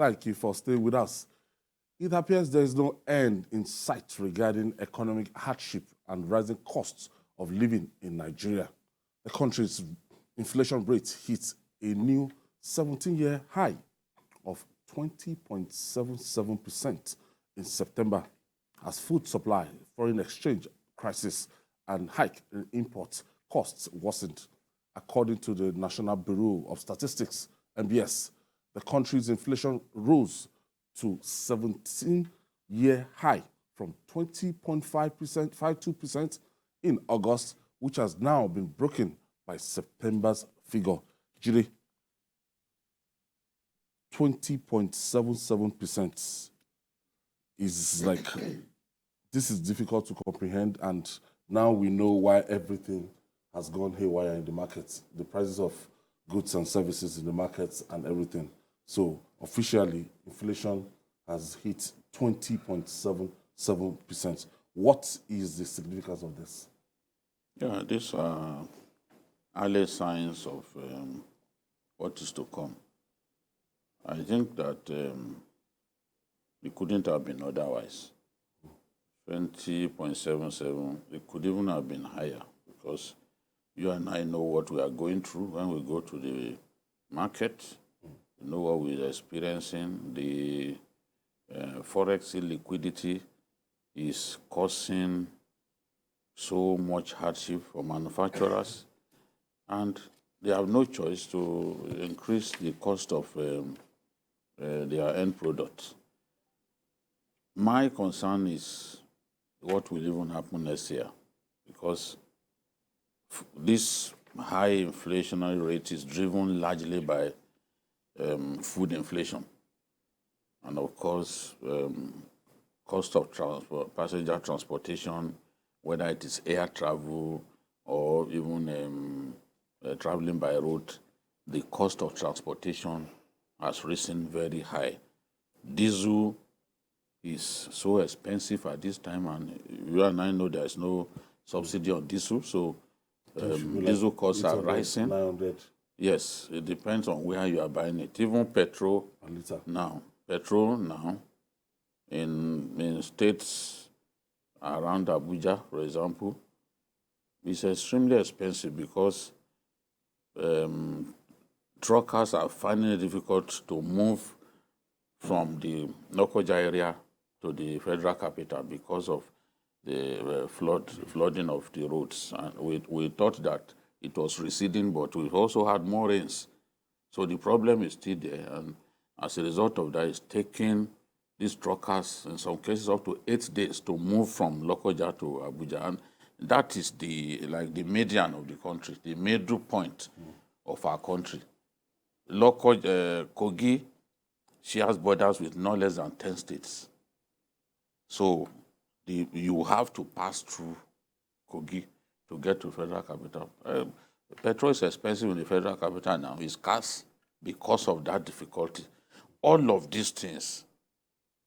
Thank you for staying with us. It appears there is no end in sight regarding economic hardship and rising costs of living in Nigeria. The country's inflation rate hit a new 17-year high of 20.77% in September as food supply, foreign exchange crisis, and hike in import costs worsened. According to the National Bureau of Statistics, NBS, the country's inflation rose to 17-year high from 20.52% in August, which has now been broken by September's figure. Jiri, 20.77% is like, this is difficult to comprehend, and now we know why everything has gone haywire in the markets, the prices of goods and services in the markets and everything. So officially, inflation has hit 20.77%. What is the significance of this? Yeah, these are early signs of what is to come. I think that it couldn't have been otherwise. 20.77, it could even have been higher, because you and I know what we are going through when we go to the market. You know what we're experiencing. The forex illiquidity is causing so much hardship for manufacturers, and they have no choice to increase the cost of their end products. My concern is what will even happen next year, because this high inflationary rate is driven largely by food inflation, and of course, cost of transport, passenger transportation, whether it is air travel or even traveling by road. The cost of transportation has risen very high. Diesel is so expensive at this time, and you and I know there is no subsidy on diesel, so diesel costs are rising. 900. Yes, it depends on where you are buying it. Even petrol now, in states around Abuja, for example, is extremely expensive because truckers are finding it difficult to move from the Lokoja area to the federal capital because of the flooding of the roads. And we thought that it was receding, but we've also had more rains. So the problem is still there, and as a result of that, it's taking these truckers, in some cases, up to 8 days to move from Lokoja to Abuja. And that is the median of the country, the middle point of our country. Kogi shares borders with no less than 10 states. So you have to pass through Kogi to get to federal capital. Petrol is expensive in the federal capital now. It's scarce because of that difficulty. All of these things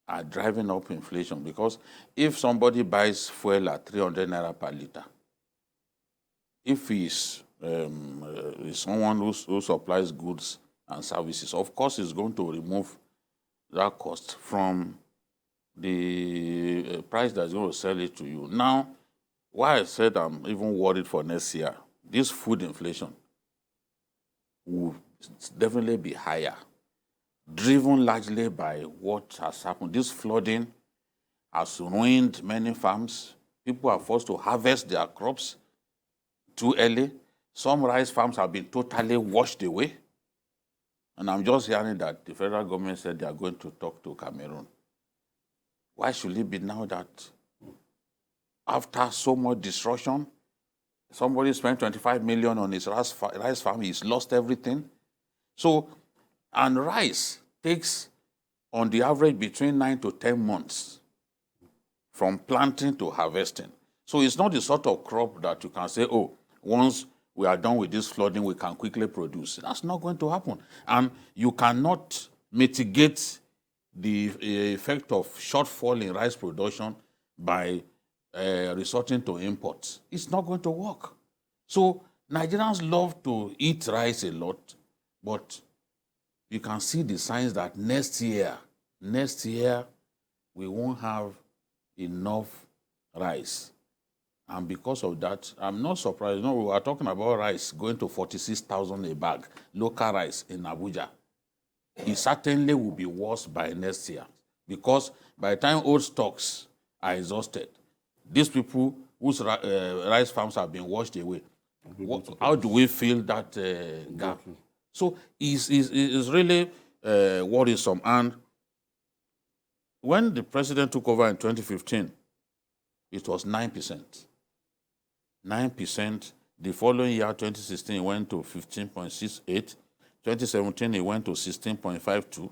are driving up inflation, because if somebody buys fuel at 300 naira per liter, if he's someone who supplies goods and services, of course he's going to remove that cost from the price that's going to sell it to you. Now, why I said I'm even worried for next year, this food inflation will definitely be higher, driven largely by what has happened. This flooding has ruined many farms. People are forced to harvest their crops too early. Some rice farms have been totally washed away. And I'm just hearing that the federal government said they are going to talk to Cameroon. Why should it be now that after so much destruction, somebody spent 25 million on his rice farm, he's lost everything? So, and rice takes on the average between 9 to 10 months from planting to harvesting. So it's not the sort of crop that you can say, oh, once we are done with this flooding, we can quickly produce. That's not going to happen. And you cannot mitigate the effect of shortfall in rice production by resorting to imports. It's not going to work. So Nigerians love to eat rice a lot, but you can see the signs that next year, we won't have enough rice. And because of that, I'm not surprised. No, we are talking about rice going to 46,000 a bag, local rice in Abuja. It certainly will be worse by next year, because by the time old stocks are exhausted, these people whose rice farms have been washed away, how do we fill that gap? Exactly. So it's really worrisome. And when the president took over in 2015, it was 9%. 9%. The following year, 2016, it went to 15.68. 2017, it went to 16.52.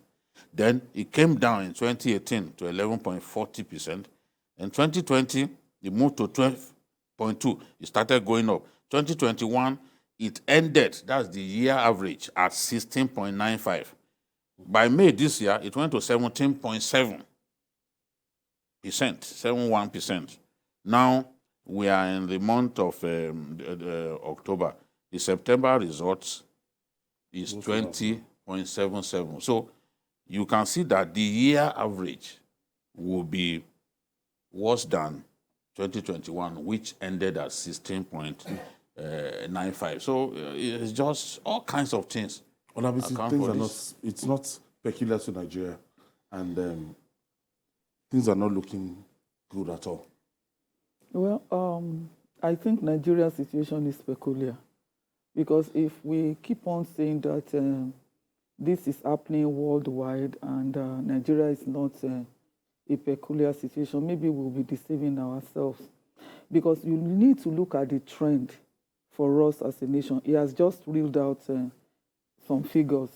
Then it came down in 2018 to 11.40%. In 2020, it moved to 12.2. It started going up. 2021, it ended, that's the year average, at 16.95. By May this year, it went to 17.7%, 71%. Now, we are in the month of October. The September results is 20.77. So you can see that the year average will be worse than 2021, which ended at 16.95. So it's just all kinds of things. Well, obviously, things are not, it's not peculiar to Nigeria, and things are not looking good at all. Well, I think Nigeria's situation is peculiar, because if we keep on saying that this is happening worldwide and Nigeria is not a peculiar situation, maybe we'll be deceiving ourselves, because you need to look at the trend for us as a nation. He has just reeled out some figures.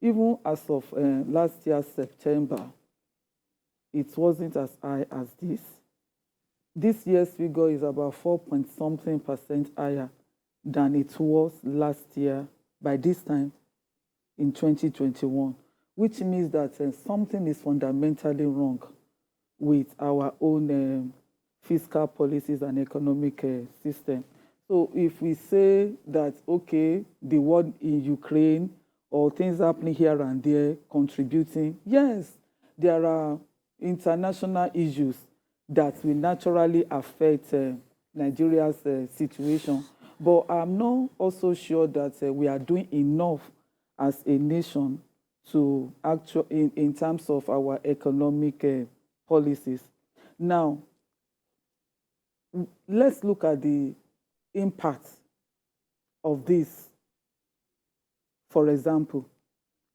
Even as of last year, September, it wasn't as high as this. This year's figure is about 4-point-something% higher than it was last year by this time in 2021, which means that something is fundamentally wrong with our own fiscal policies and economic system. So if we say that, okay, the war in Ukraine or things happening here and there contributing, yes, there are international issues that will naturally affect Nigeria's situation. But I'm not also sure that we are doing enough as a nation to in terms of our economic policies. Now, let's look at the impact of this. For example,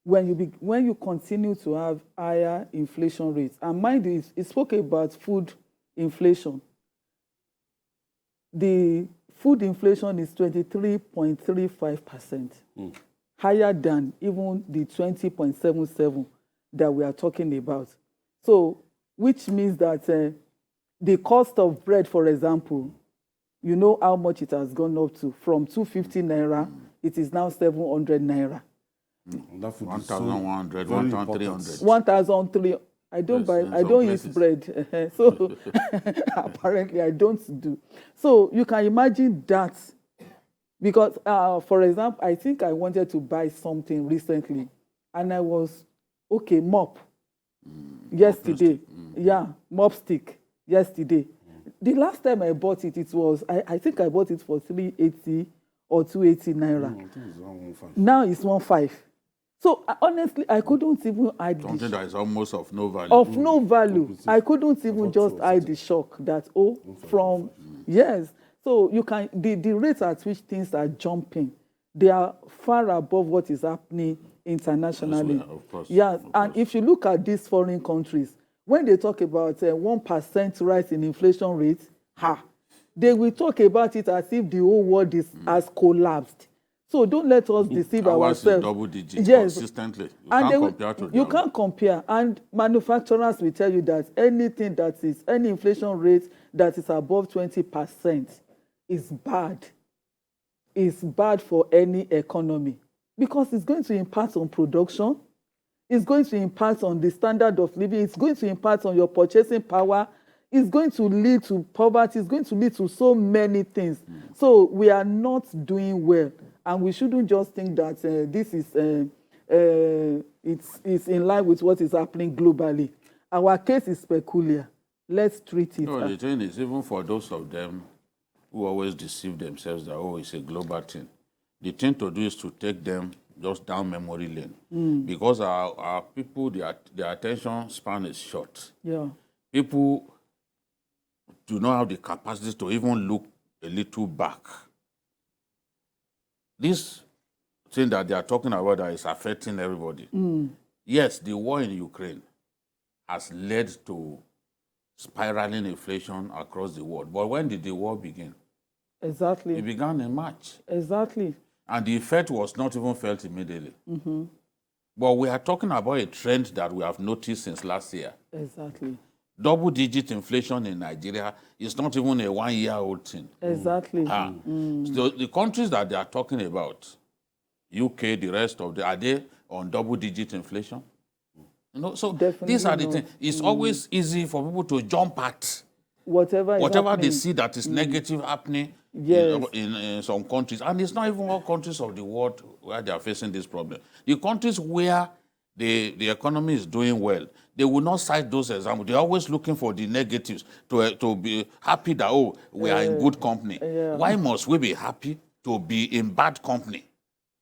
when you continue to have higher inflation rates, and mind you, it spoke about food inflation. The food inflation is 23.35%, higher than even the 20.77 that we are talking about. So, which means that the cost of bread, for example, you know how much it has gone up to. From 250 naira, it is now 700 naira. 1,100, 1,300. 1,300. I don't buy. I don't eat bread, so apparently I don't do. So you can imagine that, because, for example, I think I wanted to buy something recently, and I was mop yesterday. Yeah, mop stick yesterday. The last time I bought it, it was I think I bought it for 380 or 280 naira. Now it's 1.5. So honestly, I couldn't even hide something that is almost of no value. Of no value. I couldn't even just hide the shock that yes. So you can the rate at which things are jumping, they are far above what is happening internationally. Yes, of course. Yeah, and if you look at these foreign countries, when they talk about 1% rise in inflation rate, they will talk about it as if the whole world has collapsed. So don't let us deceive ourselves. Double digit, consistently. You can't compare. And manufacturers will tell you that anything that is, any inflation rate that is above 20% is bad. It's bad for any economy, because it's going to impact on production. It's going to impact on the standard of living. It's going to impact on your purchasing power. It's going to lead to poverty. It's going to lead to so many things. So we are not doing well. And we shouldn't just think that this is it's in line with what is happening globally. Our case is peculiar. Let's treat it. No, the thing is, even for those of them who always deceive themselves that, oh, it's a global thing, the thing to do is to take them just down memory lane. Because our people, their attention span is short. Yeah. People do not have the capacity to even look a little back. This thing that they are talking about that is affecting everybody. Yes, the war in Ukraine has led to spiraling inflation across the world. But when did the war begin? Exactly. It began in March. Exactly. And the effect was not even felt immediately. But we are talking about a trend that we have noticed since last year. Exactly. Double-digit inflation in Nigeria is not even a one-year-old thing. Exactly. So the countries that they are talking about, UK, the rest of are they on double-digit inflation? You know, so Definitely these are the not. things. It's always easy for people to jump at Whatever they see that is negative happening Yes. in some countries. And it's not even all countries of the world where they are facing this problem. The countries where the economy is doing well, they will not cite those examples. They're always looking for the negatives to be happy that, oh, we are in good company. Why must we be happy to be in bad company?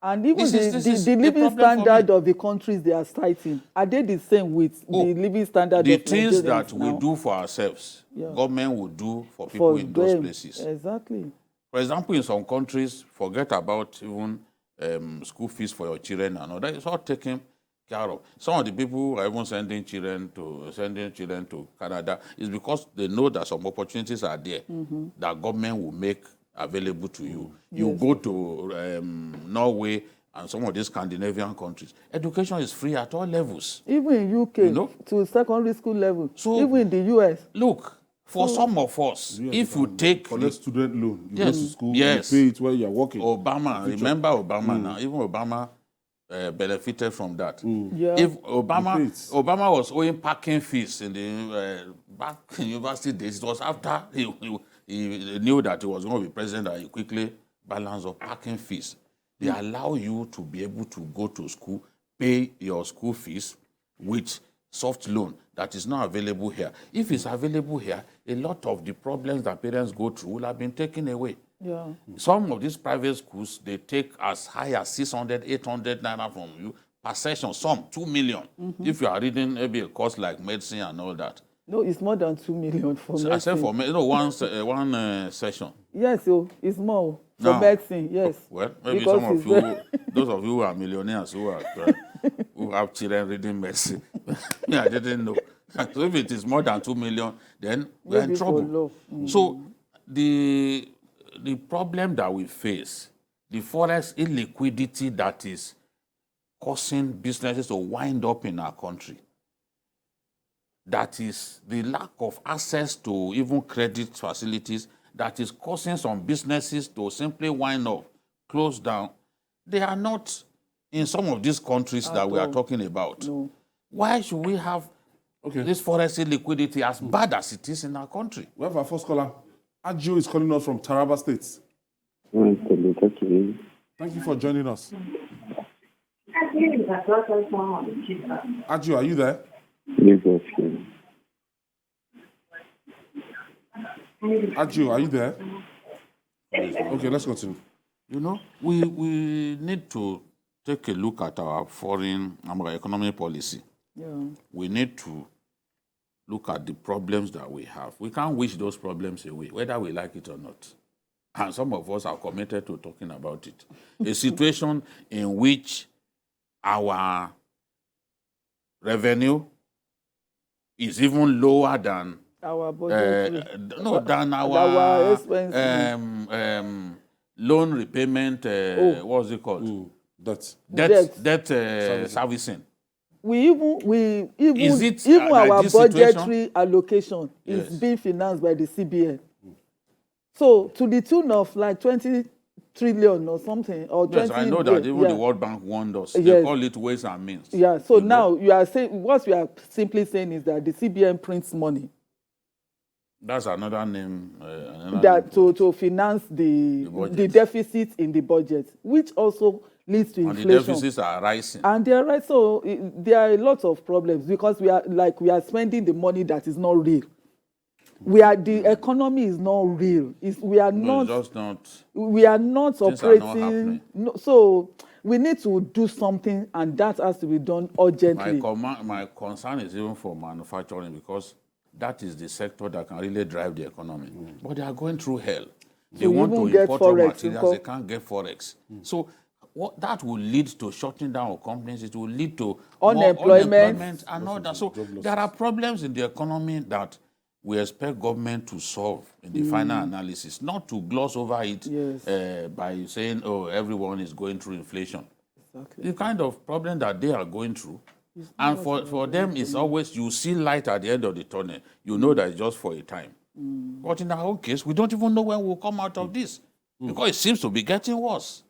And even This is the the living problem for standard me. of the countries they are citing, are they the same with the living standard The of things Nigerians that now? we do for ourselves, government will do for people For in those them. places. Exactly. For example, in some countries, forget about even school fees for your children and all that. It's all taken care of. Some of the people who are even sending children to Canada is because they know that some opportunities are there that government will make available to you. You go to Norway and some of these Scandinavian countries. Education is free at all levels. Even in UK, You know? to secondary school level. So, even in the US. Look, for some of us, if you take collect student loan, you go Yes. to school, Yes. you pay it while you're working. Obama, remember Obama now? Even Obama benefited from that. Yeah. If He pays. Obama was owing parking fees in the back in university days, it was after he knew that he was going to be president that he quickly balanced up parking fees. They allow you to be able to go to school, pay your school fees with soft loan that is not available here. If it's available here, a lot of the problems that parents go through will have been taken away. Yeah. Some of these private schools, they take as high as 600, 800 naira from you per session, some 2 million. If you are reading maybe a course like medicine and all that. No, it's more than 2 million for medicine. Except for one session. Yes, it's more for Now, medicine, yes. Well, maybe Because some of it's you, those of you who are millionaires who have children reading medicine, I didn't know. So if it is more than 2 million, then we're in Maybe for trouble. law. So the problem that we face, the forex illiquidity that is causing businesses to wind up in our country, that is the lack of access to even credit facilities that is causing some businesses to simply wind up, close down. They are not in some of these countries that we are talking about. No. Why should we have this forex illiquidity as bad as it is in our country? We have our first caller. Ajo is calling us from Taraba State. Thank you for joining us. Ajo, are you there? Ajo, are you there? Okay, let's continue. You know, we need to take a look at our foreign economic policy. Yeah. We need to look at the problems that we have. We can't wish those problems away, whether we like it or not. And some of us are committed to talking about it. A situation in which our revenue is even lower than Our budget. than our our expenses. loan repayment. What's it called? Debt. Servicing. We even Is it even like our this budgetary situation? allocation Yes. is being financed by the CBN. So to the tune of like 20 trillion or something, or 20. Yes, I know that even the World Bank warned us. They Yes. call it ways and means. Yeah. So You now know? you are saying, what we are simply saying is that the CBN prints money That's another name. that to finance the budget. deficit in the budget, which also leads to And inflation. the deficits are rising. And they are right. So there are lots of problems because we are spending the money that is not real. The economy is not real. We are No, not. it's just not. We are not Things are not operating. happening. No, so we need to do something, and that has to be done urgently. My concern is even for manufacturing, because that is the sector that can really drive the economy. But they are going through hell. They So want to even get import raw forex, materials, they can't get forex. So that will lead to shutting down of companies. It will lead to more unemployment and all that. So there are problems in the economy that we expect government to solve in the final analysis, not to gloss over it by saying, oh, everyone is going through inflation. Exactly. The kind of problem that they are going through, and for them, it's always, you see light at the end of the tunnel. You know that it's just for a time. But in our own case, we don't even know when we'll come out of this, because it seems to be getting worse.